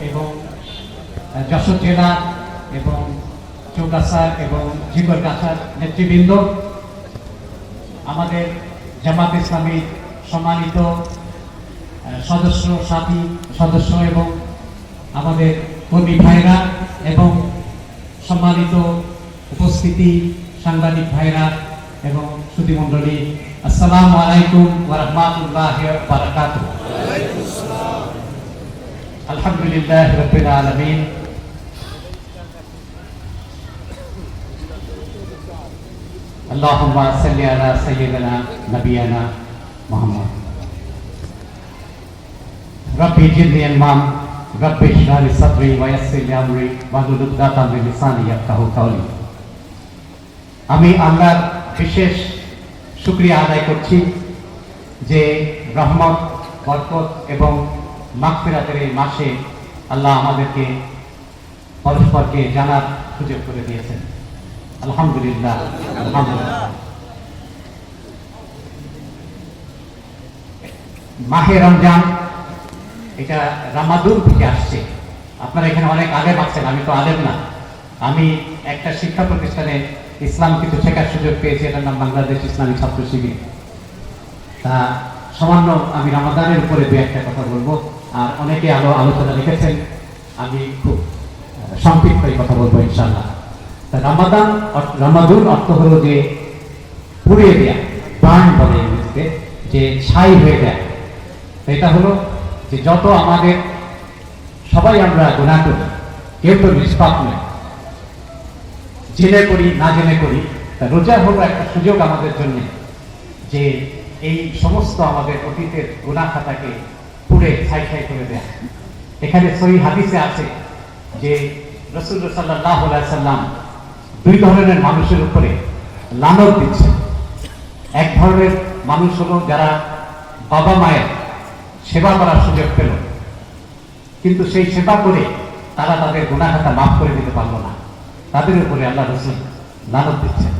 এবং যশোর জেলা এবং চৌগাছা এবং ঝিকরগাছার নেতৃবৃন্দ, আমাদের জামাত ইসলামীর সম্মানিত সদস্য, সাথী সদস্য এবং আমাদের কর্মী ভাইরা এবং সম্মানিত উপস্থিতি সাংবাদিক ভাইরা এবং সুধীমণ্ডলী, আসসালামু আলাইকুম ওয়া রাহমাতুল্লাহি ওয়া বারাকাতুহু। আলহামদুলিল্লাহ রাব্বিল আলামিন। আল্লাহুম্মা সাল্লি আলা সাইয়্যিদিনা নাবিয়ানা মুহাম্মদ। রব্বি জিদনি ইলমান, রব্বি ইশরাহ লি সাদরি ওয়া ইয়াসসির লি আমরি ওয়াহলুল উকদাতাম মিন লিসানি ইয়াফকাহু কাওলি। আমি আল্লাহর বিশেষ শুকরিয়া আদায় করছি যে রহমত, বরকত এবং মাগফিরাতের এই মাসে আল্লাহ আমাদেরকে পরস্পরকে জানার সুযোগ করে দিয়েছেন। আলহামদুলিল্লাহ, আলহামদুলিল্লাহ। মাহে রমজান এটা রামাদুন থেকে আসছে। আপনারা এখানে অনেক আলেম আছেন, আমি তো আলেম না। আমি একটা শিক্ষা প্রতিষ্ঠানে ইসলাম কিছু শেখার সুযোগ পেয়েছি, এটার নাম বাংলাদেশ ইসলামী ছাত্র শিবির। তা সামান্য আমি রামাদানের উপরে দু একটা কথা বলবো, আর অনেকে আলোচনা লিখেছেন, আমি খুব সংক্ষিপ্ত এই কথা বলবো ইনশাআল্লাহ। তা রামাদুন অর্থ হলো যে পুড়িয়ে দেয়া, বার্ন বলে ইংরেজিতে, যে ছাই হয়ে দেয়। এটা হলো যে যত আমাদের সবাই আমরা গুনাহ করি, কেউ তো নিষ্পাপ নয়, জেনে করি না জেনে করি। তা রোজা হলো একটা সুযোগ আমাদের জন্য যে এই সমস্ত আমাদের অতীতের গুনাহ খাতাকে পুড়ে ছাই ছাই করে দেয়। এখানে সহিহ হাদিসে আছে যে রাসূলুল্লাহ সাল্লাল্লাহু আলাইহি সাল্লাম দুই ধরনের মানুষের উপরে লানত দিচ্ছেন। এক ধরনের মানুষ হলো যারা বাবা মায়ের সেবা করার সুযোগ পেল, কিন্তু সেই সেবা করে তারা তাদের গুনাহ খাতা মাফ করে দিতে পারলো না, তাদের উপরে আল্লাহ রাসূল লানত দিচ্ছেন।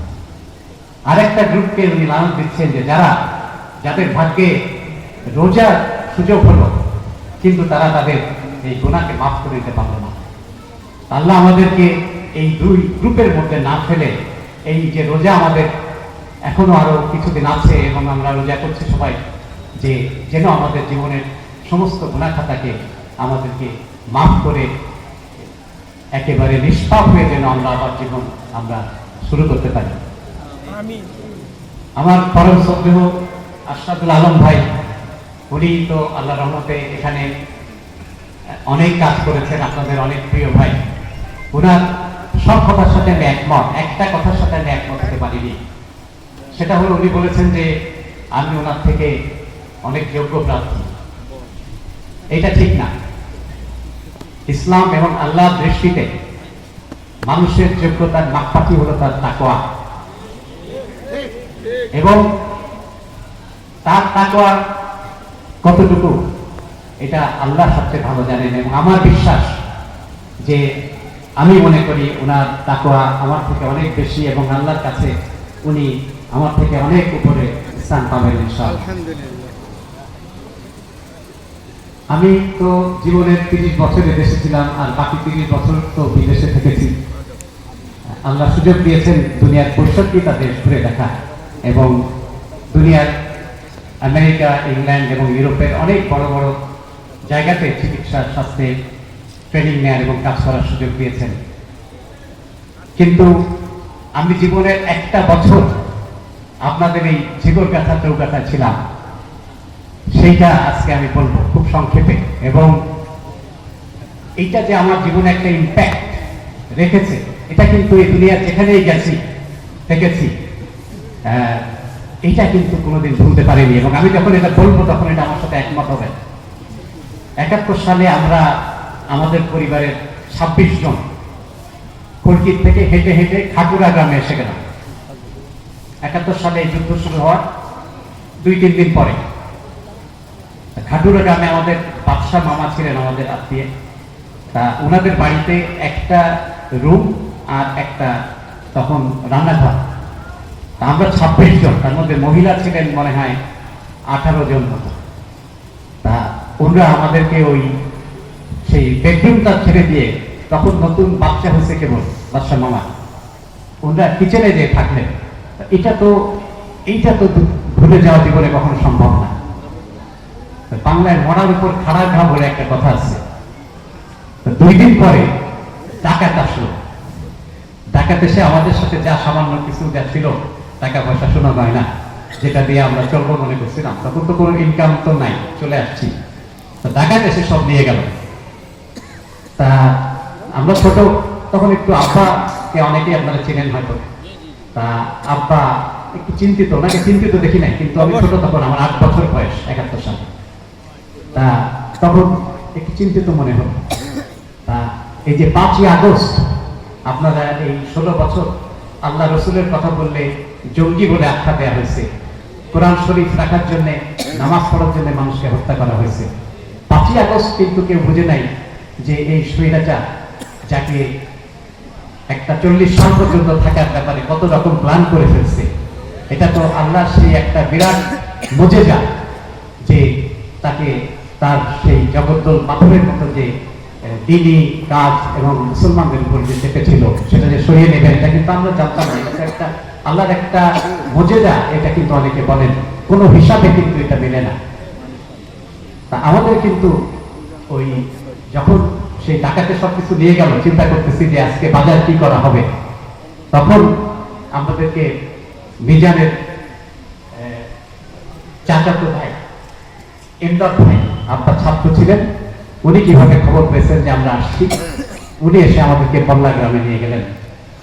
আরেকটা গ্রুপকে উনি লানত দিচ্ছেন যে যাদের ভাগ্যে রোজার সুযোগ হলো, কিন্তু তারা তাদের এই গুনাহকে মাফ করে দিতে পারলো না। আল্লাহ আমাদেরকে এই দুই গ্রুপের মধ্যে না ফেলে, এই যে রোজা আমাদের এখনো আরো কিছুদিন আছে এবং আমরা রোজা করছি সবাই, যে যেন আমাদের জীবনের সমস্ত গুনাহ খাতাকে আমাদেরকে মাফ করে একেবারে নিষ্পাপ হয়ে যেন আমরা আবার জীবন আমরা শুরু করতে পারি। আমার পরম শ্রদ্ধেয় আশরাফুল আলম ভাই, উনি তো আল্লাহ রহমতে এখানে অনেক কাজ করেছেন, আপনাদের অনেক প্রিয় ভাই। ওনার সব কথার সাথে আমি একমত, একটা কথার সাথে আমি একমত হতে পারিনি। সেটা হলো উনি বলেছেন যে আমি ওনার থেকে অনেক যোগ্য প্রার্থী। এটা ঠিক না। ইসলাম এবং আল্লাহর দৃষ্টিতে মানুষের যোগ্যতার মাপকাঠি হলো তার তাকওয়া, এবং তার তাকওয়া কতটুকু এটা আল্লাহ সবচেয়ে ভালো জানেন। এবং আমার বিশ্বাস যে আমি মনে করি ওনার তাকওয়া আমার থেকে অনেক বেশি, এবং আল্লাহর কাছে উনি আমার থেকে অনেক উপরে স্থান পাবেন ইনশাআল্লাহ। আমি তো জীবনের 30 বছরে দেশে ছিলাম, আর বাকি 30 বছর তো বিদেশে থেকেছি। আল্লাহ সুযোগ দিয়েছেন দুনিয়ার 65টা দেশ ঘুরে দেখা, এবং দুনিয়ার আমেরিকা, ইংল্যান্ড এবং ইউরোপের অনেক বড় বড় জায়গাতে চিকিৎসা শাস্ত্রে ট্রেনিং নেওয়ার এবং কাজ করার সুযোগ দিয়েছেন। কিন্তু আমি জীবনের একটা বছর আপনাদের এই ঝিকরগাছা চৌগাছায় ছিলাম, সেইটা আজকে আমি বলবো খুব সংক্ষেপে। এবং এইটা যে আমার জীবনে একটা ইম্প্যাক্ট রেখেছে, এটা কিন্তু এই দুনিয়ার যেখানেই গেছি দেখেছি, এইটা কিন্তু কোনোদিন ভুলতে পারিনি। এবং আমি যখন এটা বলবো তখন এটা আমার সাথে একমত হবে। 71 সালে আমরা আমাদের পরিবারের 26 জন কলকিত থেকে হেঁটে হেঁটে খাটুরা গ্রামে এসে গেলাম। 71 সালে যুদ্ধ শুরু হওয়ার 2-3 দিন পরে খাটুরা গ্রামে আমাদের বাদশা মামা ছিলেন, আমাদের আত্মীয়। তা ওনাদের বাড়িতে একটা রুম আর একটা তখন রান্নাঘর। আমরা 26 জন, তার মধ্যে মহিলা ছিলেন মনে হয় 18 জন মতো। তা ওনারা আমাদেরকে ওই সেই বেডরুমটা ছেড়ে দিয়ে তখন নতুন বাচ্চা হয়েছে কেবল বাদশা মামা, ওনারা কিচেনে যে থাকলেন। এইটা তো ভুলে যাওয়া জীবনে কখনো সম্ভব না। বাংলায় মরার উপর খাড়া ঘা বলে একটা কথা আছে। 2 দিন পরে ডাকাত আসলো। ডাকাত এসে আমাদের সাথে যা সামান্য কিছু যা ছিল টাকা পয়সা শোনা হয় না, যেটা দিয়ে আমরা চলবো মনে করছিলাম, তখন তো কোনো ইনকাম তো নাই, চলে আসছি। ডাকাত এসে সব নিয়ে গেল। তা আমরা ছোট তখন একটু, আব্বাকে অনেকেই আপনারা চেনেন হয়তো। তা আব্বা একটু চিন্তিত, ওনাকে চিন্তিত দেখি নাই, কিন্তু আমি ছোট তখন, আমার 8 বছর বয়স, 71 সালে। তা তখন একটু চিন্তিত মনে হল। তা এই যে 5ই আগস্ট আপনারা এই 16 বছর আল্লাহ রসুলের কথা বললে জঙ্গি বলে আখ্যা দেওয়া হয়েছে, কোরআন শরীফ রাখার জন্য, নামাজ পড়ার জন্য মানুষকে হত্যা করা হয়েছে। 5ই আগস্ট কিন্তু কেউ বুঝে নাই যে এই স্বৈরাচার, যাকে একটা 40 সাল পর্যন্ত থাকার ব্যাপারে কত রকম প্ল্যান করে ফেলছে। এটা তো আল্লাহ সেই একটা বিরাট মুজিজা যে তাকে তার সেই জগদ্দল পাথরের মতো যে দিনী কাজ এবং মুসলমানদের উপর যে চেপেছিল সেটা যে সরিয়ে নেবেন, এটা কিন্তু আমরা জানতাম না। এটা একটা আল্লাহর একটা মুজিজা, এটা কিন্তু অনেকে বলেন, কোনো হিসাবে কিন্তু এটা মেলে না। তা আমাদের কিন্তু ওই যখন সেই ডাকাতে সবকিছু নিয়ে গেল, চিন্তা করতেছি যে আজকে বাজার কি করা হবে। তখন আমাদেরকে মিজানের চাচাতো ভাই ইমদাদ ভাই, আপনার ছাত্র ছিলেন, উনি কিভাবে খবর পেয়েছেন যে আমরা আসছি, উনি এসে আমাদেরকে বল্লা গ্রামে নিয়ে গেলেন।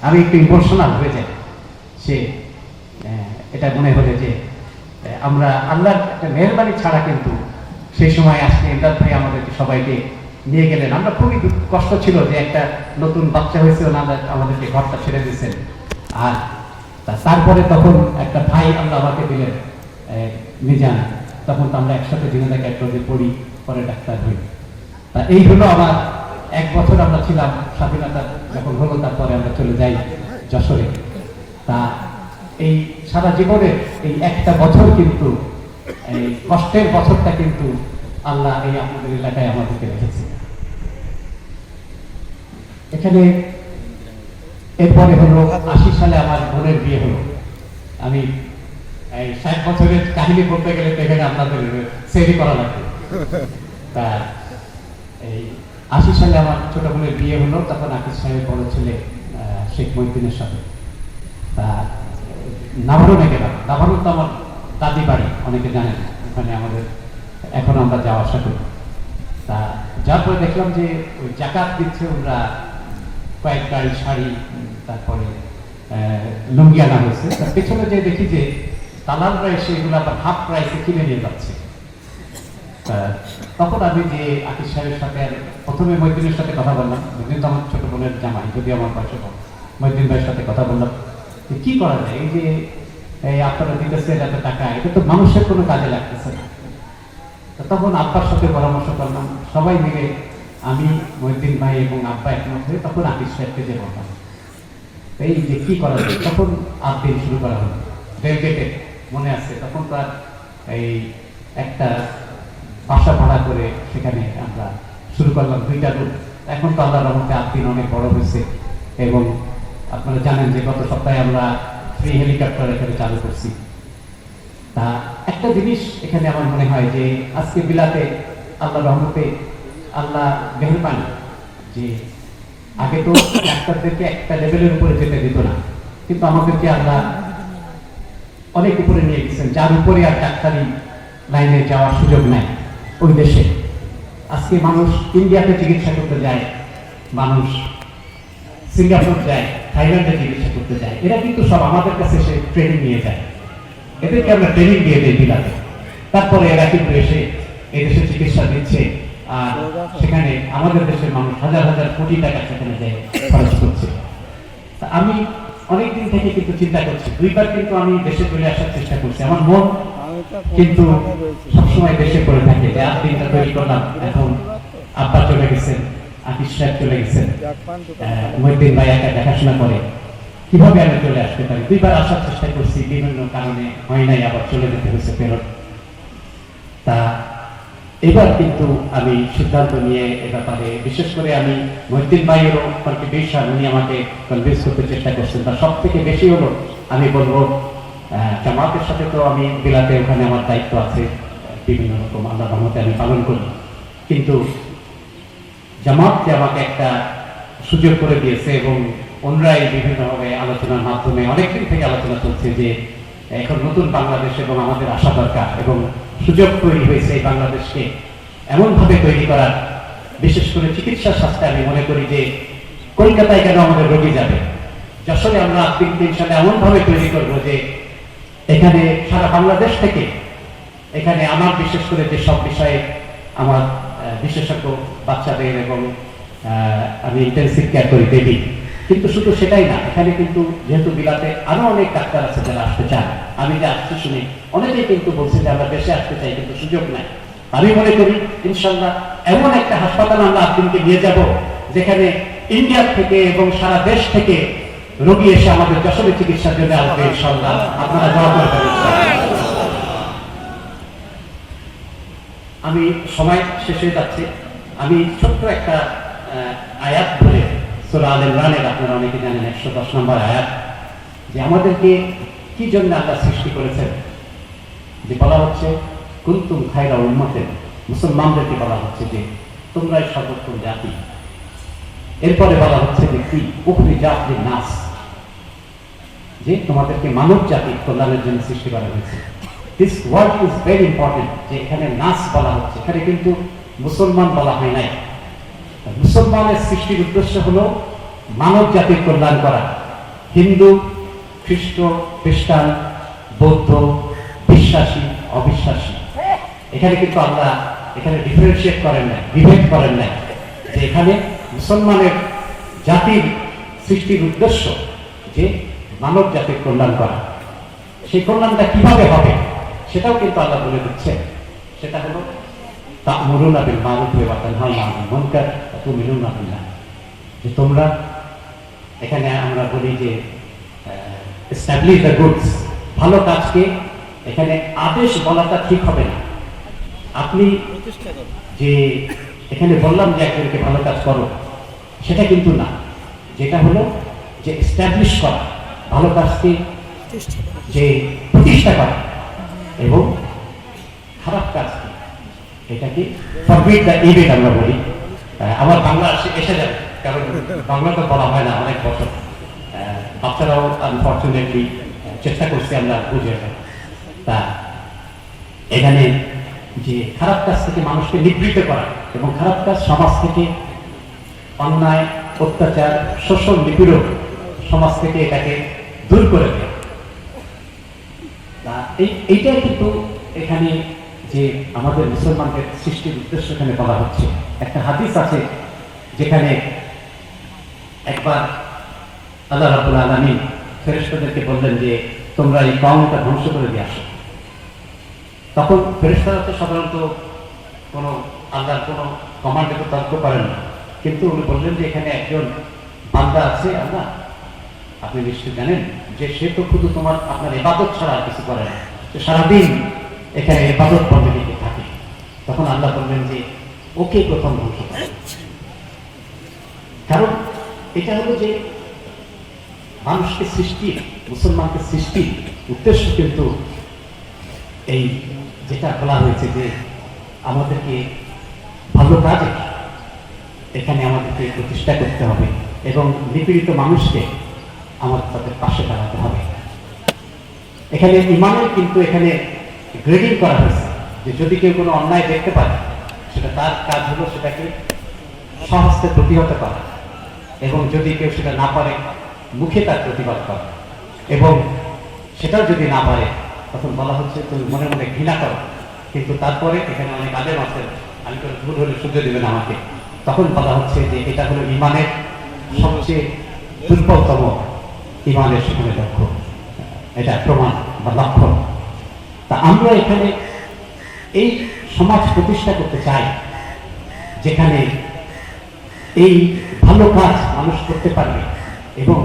আমি একটু ইমোশনাল হয়ে যাই। সে এটা মনে হলে যে আমরা আল্লাহর একটা মেহরবানি ছাড়া কিন্তু সেই সময় আজকে ইমদাদ ভাই আমাদেরকে সবাইকে নিয়ে গেলেন। আমরা খুবই কষ্ট ছিল যে একটা নতুন বাচ্চা হয়েছে, আমাদেরকে ঘরটা ছেড়ে দিয়েছেন। আর তারপরে তখন একটা ভাই আল্লাহ আমাকে দিলেন, মিজান। তখন তো আমরা একসাথে দিনে ক্যাটলগে পড়ি, পরে ডাক্তার হই। তা এই হলো আমার 1 বছর আমরা ছিলাম, স্বাধীনতা যখন হলো তারপরে আমরা চলে যাই যশোরে। তা এই সারা জীবনের এই একটা বছর কিন্তু, এই কষ্টের বছরটা কিন্তু আল্লাহ এই আপনাদের এলাকায় আমাদেরকে রেখেছে। এখানে এরপরে হলো 80 সালে আমার বোনের বিয়ে হলো। আমি এই 60 বছরের কাহিনী বলতে গেলে তো এখানে আপনাদের সেরি করা লাগবে। তা এই 80 সালে আমার ছোট বোনের বিয়ে হলো, তখন আকিস সাহেব বড় ছেলে শেখ মহিউদ্দিনের সাথে। তা নাভারণে গেলাম। নাভারণ তো আমার দাদি বাড়ি, অনেকে জানেন, ওখানে আমাদের এখন আমরা যাওয়া আসা করি। তা যার পরে দেখলাম যে ওই জাকাত দিচ্ছে, ওরা কয়েক গাড়ি শাড়ি, তারপরে লুঙ্গি আনা হয়েছে। তার পেছনে যে দেখি যে দালালরা এসে এগুলো আবার হাফ প্রাইসে কিনে নিয়ে যাচ্ছে। তখন আমি যে আকিস সাহেবের সাথে, প্রথমে মহিউদ্দিনের সাথে কথা বললাম। মহিউদ্দিন তো আমার ছোট বোনের জামাই, যদি আমার বয়স কম। মহিউদ্দিন ভাইয়ের সাথে কথা বললাম কি করা যায়, এই যে আপনারা দিতেছে এত টাকা, এটা তো মানুষের কোনো কাজে লাগতেছে না। তখন আব্বার সাথে পরামর্শ করলাম, সবাই মিলে আমি, মহিউদ্দিন ভাই এবং আব্বা একমত হয়ে তখন আকিস সাহেবকে যে বললাম এই যে কি করা যায়। তখন দিন শুরু করা হলো রেলগেটে, মনে আছে। তখন তো আর এই একটা বাসা ভাড়া করে সেখানে আমরা শুরু করলাম 2টা রুট। এখন তো আল্লাহর রহমতে দিন অনেক বড় হয়েছে এবং আপনারা জানেন যে গত সপ্তাহে আমরা ফ্রি হেলিকপ্টার এখানে চালু করছি। তা একটা জিনিস এখানে আমার মনে হয় যে আজকে বিলাতে আল্লাহর রহমতে আল্লাহ মেহেরবানি, যে আগে তো ডাক্তারদেরকে একটা লেভেলের উপরে যেতে দিত না, কিন্তু আমাদেরকে আল্লাহ অনেক উপরে নিয়ে গেছেন, যার উপরে আর ডাক্তারি লাইনে যাওয়ার সুযোগ নেই ওই দেশে। আজকে মানুষ ইন্ডিয়াতে চিকিৎসা করতে যায়, মানুষ সিঙ্গাপুর যায়, থাইল্যান্ডে চিকিৎসা করতে যায়। এরা কিন্তু সব আমাদের কাছে এসে ট্রেনিং নিয়ে যায়, এদেরকে আমরা ট্রেনিং দিয়ে দিই বিলাতে। তারপরে এরা কিন্তু এসে এই দেশে চিকিৎসা দিচ্ছে, আর সেখানে আমাদের দেশের মানুষ হাজার হাজার কোটি টাকা সেখানে যায় খরচ করছে। আমি অনেকদিন থেকে কিন্তু চিন্তা করছি, 2বার কিন্তু আমি দেশে চলে আসার চেষ্টা করছি। আমার মন কিন্তু সবসময় দেশে করে থাকে যে দিনটা তৈরি করলাম। এখন আব্বা চলে গেছেন, আকিস সাহেব চলে গেছেন, মহিউদ্দিন ভাই একা দেখাশোনা করে, কিভাবে আমি চলে আসতে পারি। 2বার আসার চেষ্টা করছি, বিভিন্ন কারণে হয় নাই, আবার চলে যেতে হয়েছে ফেরত। তা এবার কিন্তু আমি সিদ্ধান্ত নিয়ে এ ব্যাপারে, বিশেষ করে আমি মহিউদ্দিন ভাইয়েরও কন্ট্রিবিউশন, উনি আমাকে কনভিন্স করতে চেষ্টা করছেন। তার সব থেকে বেশি হলো আমি বলবো জামাতের সাথে তো আমি বিলাতে, ওখানে আমার দায়িত্ব আছে, বিভিন্ন রকম আল্লাহর রহমতে আমি পালন করি, কিন্তু জামাত যে আমাকে একটা সুযোগ করে দিয়েছে এবং অন্যরাই বিভিন্নভাবে আলোচনার মাধ্যমে অনেকদিন থেকে আলোচনা চলছে যে এখন নতুন বাংলাদেশ এবং আমাদের আশা দরকার, এবং সুযোগ তৈরি হয়েছে এই বাংলাদেশকে এমনভাবে তৈরি করার, বিশেষ করে চিকিৎসা শাস্ত্রে আমি মনে করি যে কলকাতায় কেন আমাদের রোগী যাবে, যশোরে আমরা ইনশাআল্লাহ এমনভাবে তৈরি করবো যে এখানে সারা বাংলাদেশ থেকে, এখানে আমার বিশেষ করে যে সব বিষয়ে আমার বিশেষজ্ঞ বাচ্চাদের এবং আমি ইন্টেনসিভ কেয়ার করি বেবি, কিন্তু শুধু সেটাই না, এখানে কিন্তু যেহেতু বিলাতে আরো অনেক ডাক্তার আছে যারা আসতে চান, আমি যে আসতে শুনি অনেকেই কিন্তু বলছে যে আমরা দেশে আসতে চাই কিন্তু সুযোগ নাই। আমি মনে করি ইনশাল্লাহ এমন একটা হাসপাতাল আমরা আপনাকে নিয়ে যাব যেখানে ইন্ডিয়া থেকে এবং সারা দেশ থেকে রোগী এসে আমাদের যশোরে চিকিৎসার জন্য আসবে ইনশাল্লাহ। আপনারা দোয়া করবেন। আমি সময় শেষ হয়ে যাচ্ছে, আমি ছোট্ট একটা আয়াত বলে সূরা আল ইমরানের, আপনারা অনেকে জানেন 110 নম্বর আয়াত, যে আমাদেরকে কি জন্য আল্লাহ সৃষ্টি করেছেন, যে বলা হচ্ছে কুনতুম খায়রা উম্মাতিন, মুসলমানদেরকে বলা হচ্ছে যে তোমরাই সর্বোত্তম জাতি। এরপরে বলা হচ্ছে যে কি উখরিজাত লিন-নাস, যে তোমাদেরকে মানব জাতির কল্যাণের জন্য সৃষ্টি করা হয়েছে। This word is very important, যে এখানে নাস বলা হচ্ছে, এখানে কিন্তু মুসলমান বলা হয় নাই। মুসলমানের সৃষ্টির উদ্দেশ্য হলো মানব জাতির কল্যাণ করা। হিন্দু, খ্রিস্ট, খ্রিস্টান, বৌদ্ধ, বিশ্বাসী, অবিশ্বাসী, এখানে কিন্তু আল্লাহ এখানে ডিফারেন্সিয়েট করেন নাই, বিভেদ করেন নাই, যে এখানে মুসলমানের জাতির সৃষ্টির উদ্দেশ্য যে মানব জাতির কল্যাণ করা। সেই কল্যাণটা কিভাবে হবে সেটাও কিন্তু আল্লাহ বলে দিচ্ছেন, সেটা হলো তা'মুরুনা বিল মারুফ ওয়া তানহাউনা আনিল মুনকার ওয়া তু'মিনুনা বিল্লাহ, যে তোমরা, এখানে আমরা বলি যে এস্টাবলিশ দ্য গুডস, ভালো কাজকে এখানে আদেশ বলাটা ঠিক হবে না। আপনি যে এখানে বললাম যে একজনকে ভালো কাজ করো, সেটা কিন্তু না, যেটা হলো যে এস্টাবলিশ করা, ভালো কাজকে যে প্রতিষ্ঠা করা, এবং খারাপ কাজকে এটাকে ফরবিড দ্য ইভিল আমরা বলি। আমার বাংলা এসে যাবে, কারণ বাংলা তো বলা হয় না অনেক বছর, বাচ্চারাও আনফর্চুনেটলি চেষ্টা করছি আমরা বুঝে। তা এখানে যে খারাপ কাজ থেকে মানুষকে নিবৃত্ত করা, এবং খারাপ কাজ সমাজ থেকে অন্যায়, অত্যাচার, শোষণ, নিপীড়ন সমাজ থেকে এটাকে দূর করে দেয়। তা এইটাই কিন্তু এখানে যে আমাদের মুসলমানদের সৃষ্টির উদ্দেশ্য এখানে বলা হচ্ছে। একটা হাদিস আছে যেখানে একবার আল্লাহ রাব্বুল আলামিন ফেরেশতাদেরকে বললেন যে তোমরা এই কওমটা ধ্বংস করে দিয়ে আসো। তখন ফেরেশতারা তো সাধারণত কোনো আল্লাহর কোনো কমান্ডে তো তর্ক করেন না, কিন্তু উনি বললেন যে এখানে একজন বান্দা আছে আল্লাহ, আপনি নিশ্চয়ই জানেন যে সে তো শুধু আপনার ইবাদত ছাড়া আর কিছু করে না, সারাদিন এখানে ইবাদত বন্দেগীতে থাকে। তখন আল্লাহ বললেন যে ওকে প্রথম ধ্বংস করে, কারণ এটা হলো যে মানুষকে সৃষ্টি, মুসলমানকে সৃষ্টির উদ্দেশ্য কিন্তু এই যেটা বলা হয়েছে যে আমাদেরকে ভালো কাজে এখানে আমাদেরকে প্রতিষ্ঠা করতে হবে, এবং নিপীড়িত মানুষকে আমাদের তাদের পাশে দাঁড়াতে হবে। এখানে ইমানের কিন্তু এখানে গ্রেডিং করা হয়েছে, যে যদি কেউ কোনো অন্যায় দেখতে পায়, সেটা তার কাজ হলো সেটাকে স্বহস্তে প্রতিহত করা, এবং যদি কেউ সেটা না পারে মুখে তার প্রতিবাদ করা, এবং সেটাও যদি না পারে তখন বলা হচ্ছে তুমি মনে মনে ঘৃণা করো, কিন্তু তারপরে এখানে অনেক আলেম আছেন, আমি কোনো ভুল হলে সূর্য দেবেন আমাকে, তখন বলা হচ্ছে যে এটা হলো ইমানের সবচেয়ে দুর্বলতম, ইমানের সেখানে লক্ষ্য, এটা প্রমাণ বা লক্ষণ। তা আমরা এখানে এই সমাজ প্রতিষ্ঠা করতে চাই যেখানে এই ভালো কাজ মানুষ করতে পারবে, এবং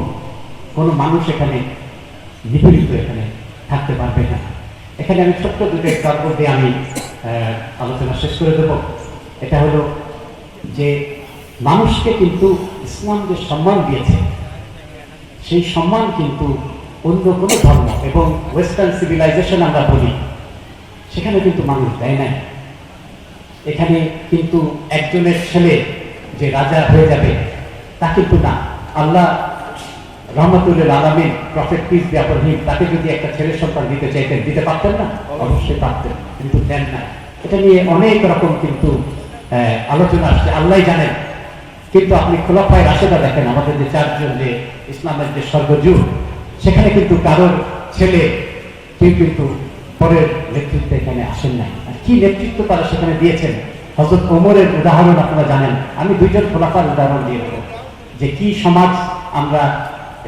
কোনো মানুষ এখানে নিপীড়িত এখানে থাকতে পারবে না। এখানে আমি ছোট্ট দুটো এক্সাম্পল দিয়ে আমি আলোচনা শেষ করে দেব। এটা হলো যে মানুষকে কিন্তু ইসলাম যে সম্মান দিয়েছে, সেই সম্মান কিন্তু অন্য কোনো ধর্ম এবং ওয়েস্টার্ন সিভিলাইজেশন আমরা বলি, সেখানে কিন্তু মানুষ দেয় নাই। এখানে কিন্তু একজনের ছেলে যে রাজা হয়ে যাবে তা কিন্তু না। আল্লাহ রহমতুল্লিল আলামিন, প্রফেট পিস বি আপন হিম, তাকে যদি একটা ছেলে সন্তান দিতে চাইতেন, দিতে পারতেন না? অবশ্যই পারতেন, কিন্তু দেন না। এটা নিয়ে অনেক রকম কিন্তু আলোচনা আসছে, আল্লাহ জানেন। কিন্তু আপনি খোলাফায়ে রাশেদা দেখেন, আমাদের যে চারজন যে ইসলামের যে স্বর্গযুগ, সেখানে কিন্তু কারোর ছেলে কেউ কিন্তু পরের নেতৃত্বে এখানে আসেন নাই। আর কি নেতৃত্ব তারা সেখানে দিয়েছেন, হযরত ওমরের উদাহরণ আপনারা জানেন। আমি দুইজন খোলাফার উদাহরণ দিয়ে দেবো যে কি সমাজ আমরা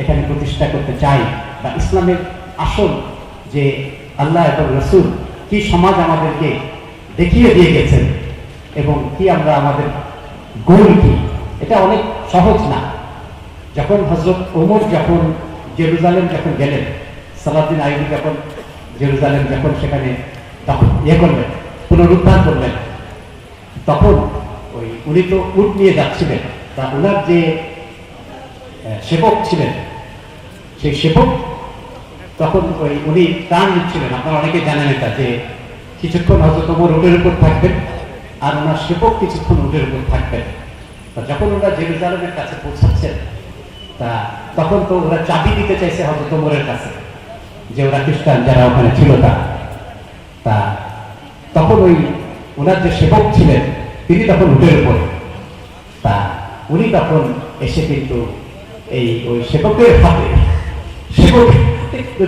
এখানে প্রতিষ্ঠা করতে চাই, বা ইসলামের আসল যে আল্লাহ এবং রসুল কি সমাজ আমাদেরকে দেখিয়ে দিয়ে গেছেন এবং কি আমরা আমাদের গোল কি। এটা অনেক সহজ না। যখন হযরত ওমর যখন জেরুজালেম যখন গেলেন, সালাউদ্দিন আইয়ুবী যখন জেরুজালেম যখন সেখানে তখন করলেন, পুনরুদ্ধার করলেন, তখন উনি তো উট নিয়ে যাচ্ছিলেন। তা ওনার যে সেবক ছিলেন, সেই সেবক তখন উনি প্রাণ নিচ্ছিলেন। আপনারা অনেকে জানেন এটা, যে কিছুক্ষণ হযরত ওমর উটের উপর থাকবেন আর ওনার সেবক কিছুক্ষণ উটের উপর থাকবেন। যখন ওরা জেরুজালেমের কাছে পৌঁছাচ্ছেন, তা তখন তো ওরা চাবি দিতে চাইছে হযরত ওমরের কাছে, যে ওরা খ্রিস্টান যারা ওখানে ছিল তা তখন ওনার যে সেবক ছিলেন তিনি তখন উটের উপর, তা উনি তখন এসে কিন্তু ওই সেবকের হাতে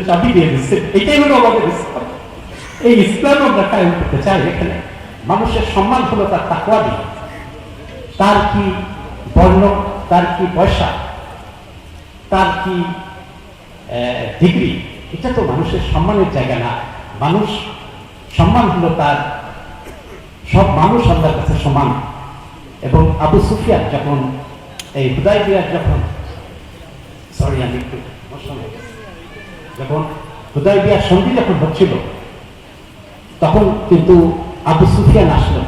চাবি দিয়ে দিচ্ছেন। এটাই হলো আমাদের ইসলাম। এই ইসলাম আমরা কায়েম করতে চাই। এখানে মানুষের সম্মান হলো তার তাকওয়া দিয়ে, তার কি বর্ণ, তার কি পয়সা, তার কি ডিগ্রি, এটা তো মানুষের সম্মানের জায়গা না। মানুষ সম্মান হলো তার, সব মানুষ আল্লাহর কাছে সমান। এবং আবু সুফিয়ান যখন এই হুদায়বিয়ার যখন হুদায়বিয়ার সন্ধি যখন হচ্ছিল, তখন কিন্তু আবু সুফিয়ান আসলো,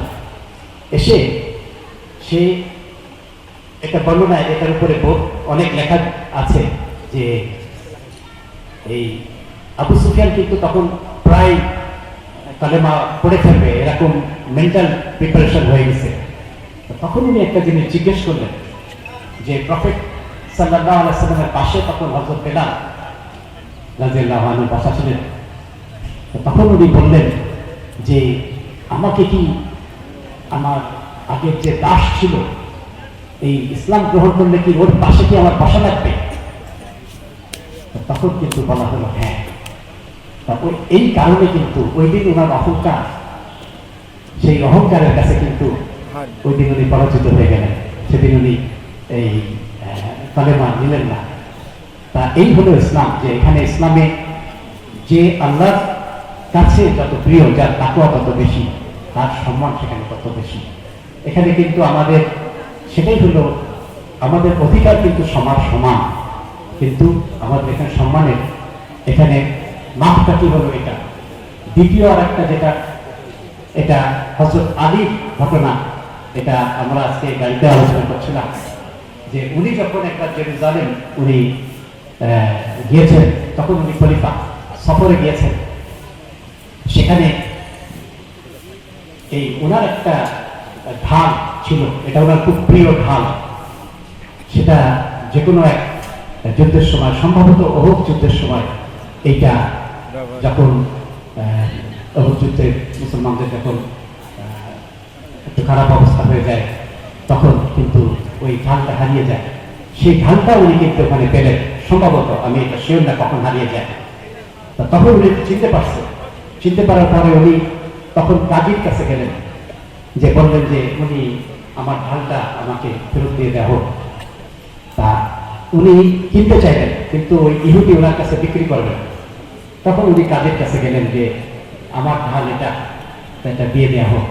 এসে সে একটা বর্ণনায়, এটার উপরে অনেক লেখা আছে যে এই আবু সুফিয়ান কিন্তু তখন প্রায় কালেমা পড়ে ফেলবে এরকম মেন্টাল প্রিপারেশন হয়ে গেছে। তখন উনি একটা জিনিস জিজ্ঞেস করলেন, যে প্রফেট সাল্লাল্লাহু আলাইহি ওয়াসাল্লামের পাশে তখন হযরত বেলাল রাদিয়াল্লাহু আনহু বসা ছিলেন। তখন উনি বললেন যে আমাকে কি আমার আগের যে দাস ছিল, এই ইসলাম গ্রহণ করলে কি ওর পাশে কি আমার বসা লাগবে? তখন কিন্তু বলা হলো হ্যাঁ। তারপর এই কারণে কিন্তু ওই দিন ওনার অহংকার, সেই অহংকারের কাছে কিন্তু ওই দিন উনি পরাজিত হয়ে গেলেন। সেদিন উনি এই কালেমা নিলেন না। তা এই হলো ইসলাম, যে এখানে ইসলামে যে আল্লাহর কাছে যত প্রিয়, যার তাকওয়া তত বেশি, তার সম্মান সেখানে তত বেশি। এখানে কিন্তু আমাদের সেটাই হলো আমাদের অধিকার কিন্তু সমান, কিন্তু আমাদের এখানে সম্মানের এখানে মাপটা কি হলো এটা। দ্বিতীয় আর একটা যেটা, এটা হযরত আলীর ঘটনা, এটা আমরা আজকে গাড়িতে আলোচনা করছিলাম, যে উনি যখন একবার জেরুজালেম উনি গিয়েছেন, তখন উনি খলিফা সফরে গিয়েছেন। সেখানে এই ওনার একটা ঢাল ছিল, এটা ওনার খুব প্রিয় ঢাল। সেটা যে কোনো এক যুদ্ধের সময়, সম্ভবত ওহুদ যুদ্ধের সময়, এইটা যখন ওহুদ যুদ্ধে মুসলমানদের যখন একটু খারাপ অবস্থা হয়ে যায়, তখন কিন্তু ওই ঢালটা হারিয়ে যায়। সেই ঢালটা উনি কিন্তু ওখানে পেলেন, সম্ভবত, আমি এটা শিওর না কখন হারিয়ে যায়। তখন উনি চিনতে পারার পরে উনি তখন কাজীর কাছে গেলেন, যে বললেন যে উনি আমার ঢালটা আমাকে ফেরত দিয়ে দেওয়া হোক। তা উনি কিনতে চাইলেন, কিন্তু ওই ইহুদি ওনার কাছে বিক্রি করবেন। তখন উনি কাজীর কাছে গেলেন যে আমার ঢাল এটা দিয়ে দেওয়া হোক।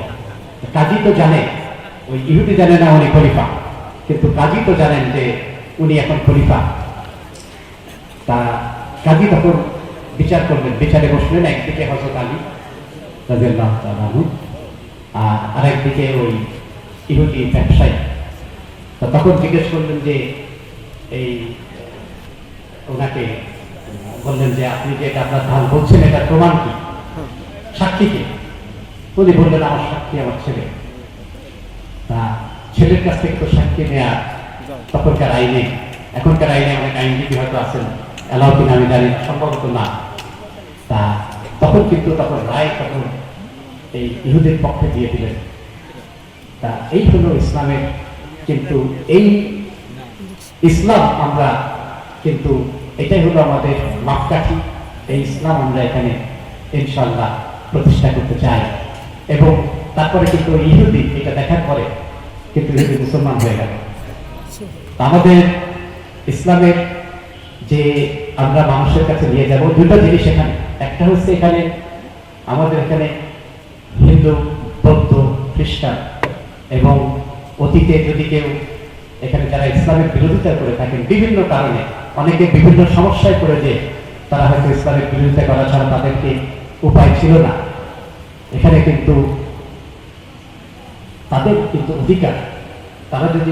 কাজী তো জানে, ওই ইহুদি জানে না উনি খলিফা, কিন্তু কাজী তো জানেন যে উনি এখন খলিফা। তা কাজী তখন বিচার করলেন, বিচারে বসলেন। একদিকে হযরত আলী রাদিয়াল্লাহু তাআলা আনহু, আর আরেকদিকে ওই ইহুদি ব্যবসায়ী। তো তখন জিজ্ঞেস করলেন যে এই ওনাকে বললেন যে আপনি যে এটা আপনার ধান বলছেন এটা প্রমাণ কি, সাক্ষী কি? উনি বললেন আমার সাক্ষী আমার ছেলে। তা ছেলের কাছ থেকে তো সাক্ষী নেওয়া তখনকার আইনে, এখনকার আইনে অনেক আইনজীবী হয়তো আছেন, এলাও কিনা আমি জানি না, সম্ভবত না। তা তখন কিন্তু তখন রায় তখন এই ইহুদের পক্ষে দিয়ে দিলেন। তা এই হলো ইসলামের, কিন্তু এই ইসলাম আমরা কিন্তু এটাই হলো আমাদের মাপকাঠি। এই ইসলাম আমরা এখানে ইনশাআল্লাহ প্রতিষ্ঠা করতে চাই। এবং তারপরে কিন্তু ইহুদি এটা দেখার পরে কিন্তু ইহুদি মুসলমান হয়ে গেল। আমাদের ইসলামের যে আমরা মানুষের কাছে নিয়ে যাব দুটো জিনিস এখানে, একটা হচ্ছে এখানে আমাদের এখানে হিন্দু, বৌদ্ধ, খ্রিস্টান এবং অতীতে যদি কেউ এখানে যারা ইসলামের বিরোধিতা করে থাকেন বিভিন্ন কারণে, অনেকে বিভিন্ন সমস্যায় পড়ে যে তারা হয়তো ইসলামের বিরোধিতা করা ছাড়া তাদেরকে উপায় ছিল না, এখানে কিন্তু তাদের কিন্তু অধিকার, তারা যদি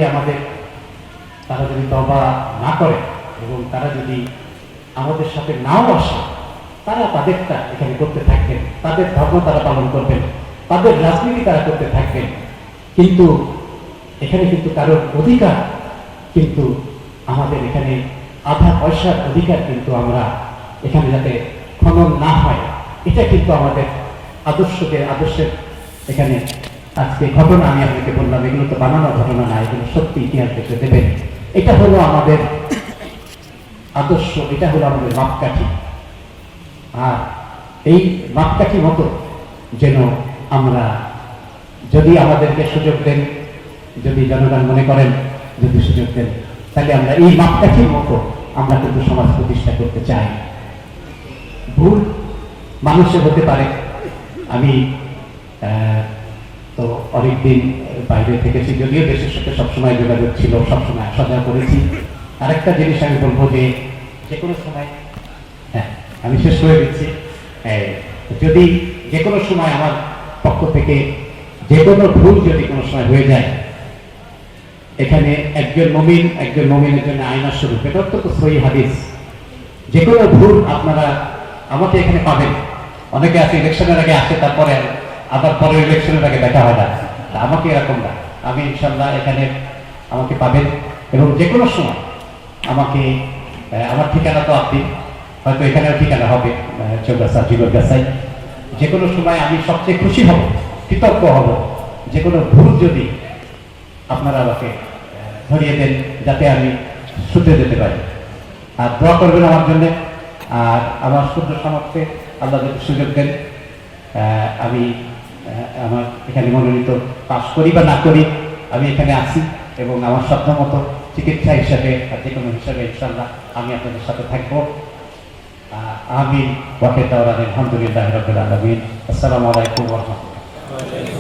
তওবা না করে এবং তারা যদি আমাদের সাথে নাও আসে, তারা তাদেরটা এখানে করতে থাকবেন, তাদের ধর্ম তারা পালন করবেন, তাদের রাজনীতি তারা করতে থাকবেন। কিন্তু এখানে কিন্তু কারোর অধিকার কিন্তু আমাদের এখানে আধা পয়সার অধিকার কিন্তু আমরা এখানে যাতে খনন না হয়, এটা কিন্তু আমাদের আদর্শের এখানে আজকে ঘটনা আমি আপনাকে বললাম, এগুলো তো বানানো ঘটনা না, এগুলো সত্যি ইতিহাস দেখতে দেবেন। এটা হলো আমাদের আদর্শ, এটা হলো আমাদের মাপকাঠি। আর এই মাপকাঠি মতো যেন আমরা, যদি আমাদেরকে সুযোগ দেন, যদি জনগণ মনে করেন যদি সুযোগ দেন, তাহলে আমরা এই মাপকাঠির মতো আমরা কিন্তু সমাজ প্রতিষ্ঠা করতে চাই। ভুল মানুষের হতে পারে। আমি তো অনেকদিন বাইরে থেকেছি, যদিও দেশের সাথে সবসময় যোগাযোগ ছিল, সবসময় আসা যাওয়া করেছি। আরেকটা জিনিস আমি বলবো যে কোনো সময়, হ্যাঁ আমি শেষ করে দিচ্ছি, যদি যে কোনো সময় আমার পক্ষ থেকে যে কোনো ভুল যদি কোনো সময় হয়ে যায়, এখানে একজন মুমিনের জন্য আয়নার স্বরূপ, এটা অত্যন্ত সহিহ হাদিস। যে কোনো ভুল আপনারা আমাকে এখানে পাবেন। অনেকে আছে ইলেকশনের আগে আসে, তারপরে আবার পরের ইলেকশনের আগে দেখা হয় না, আমাকে এরকম না। আমি ইনশাল্লাহ এখানে আমাকে পাবেন এবং যে কোনো সময় আমাকে, আমার ঠিকানা তো আপনি হয়তো এখানেও ঠিকানা হবে চৌগাছা, জীবনগাছায়। যে কোনো সময় আমি সবচেয়ে খুশি হব, কৃতজ্ঞ হব যে কোনো ভুল যদি আপনারা আমাকে ধরিয়ে দেন, যাতে আমি শুতে যেতে পারি। আর দোয়া করবেন আমার জন্য। আর আমার শুদ্ধ সামর্থ্যে আল্লাহ যদি সুযোগ দেন, আমি আমার এখানে মনোনীত পাশ করি বা না করি, আমি এখানে আছি এবং আমার সাধ্য মতো চিকিৎসা হিসাবে আর যে কোনো হিসাবে ইনশাল্লাহ আমি আপনাদের সাথে থাকবো। আমিন ওয়া আলহামদুলিল্লাহি রাব্বিল আলামিন। আসসালামু আলাইকুম ওয়া রাহমাতুল্লাহ।